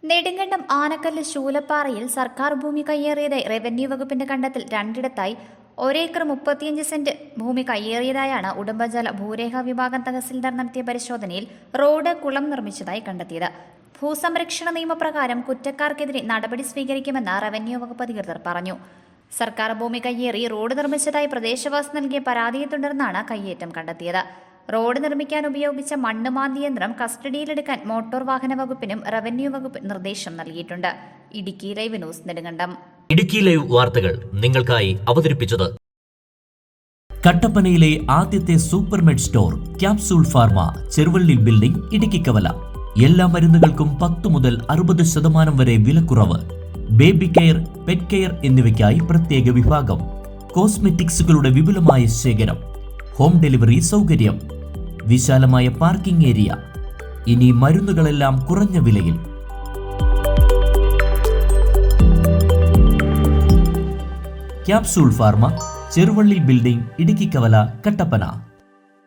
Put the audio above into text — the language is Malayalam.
നെടുങ്കണ്ടം ആനക്കല്ല് ശൂലപ്പാറയിൽ സർക്കാർ ഭൂമി കയ്യേറിയതായി റവന്യൂ വകുപ്പിന്റെ കണ്ടെത്തൽ രണ്ടിടത്തായി ഒരേക്കർ 35 സെന്റ് ഭൂമി കയ്യേറിയതായാണ് ഉടുമ്പൻചോല ഭൂരേഖ വിഭാഗം തഹസിൽദാർ നടത്തിയ പരിശോധനയിൽ റോഡ് കുളം നിർമ്മിച്ചതായി കണ്ടെത്തിയത്. ഭൂസംരക്ഷണ നിയമപ്രകാരം കുറ്റക്കാർക്കെതിരെ നടപടി സ്വീകരിക്കുമെന്ന് റവന്യൂ വകുപ്പ് അധികൃതർ പറഞ്ഞു. സർക്കാർ ഭൂമി കയ്യേറി റോഡ് നിർമ്മിച്ചതായി പ്രദേശവാസി നൽകിയ പരാതിയെ തുടർന്നാണ് കയ്യേറ്റം കണ്ടെത്തിയത്. റോഡ് നിർമ്മിക്കാൻ ഉപയോഗിച്ച മണ്ണ് മാന്തി യന്ത്രം കസ്റ്റഡിയിലെടുക്കാൻ മോട്ടോർ വാഹന വകുപ്പിനും റവന്യൂ വകുപ്പ് നിർദ്ദേശം നൽകിയിട്ടുണ്ട്. Idukki live news Nedumkandam. Idukki live വാർത്തകൾ നിങ്ങൾക്കായി അവതരിപ്പിച്ചത് കട്ടപ്പനയിലെ ആദ്യത്തെ Supermed store Capsule Pharma, Cheruvally building, Idukkikavala. എല്ലാ മരുന്നുകൾക്കും 10 മുതൽ 60% വരെ വിലക്കുറവ്. ബേബി കെയർ, പെറ്റ് കെയർ എന്നിവയ്ക്കായി പ്രത്യേക വിഭാഗം. കോസ്മെറ്റിക്സുകളുടെ വിപുലമായ ശേഖരം. ഹോം ഡെലിവറി സൗകര്യം. വിശാലമായ പാർക്കിംഗ് ഏരിയ. ഇനി മരുന്നുകളെല്ലാം കുറഞ്ഞ വിലയിൽ. Capsule Pharma, Cheruvally building, Idukkikavala, Kattappana.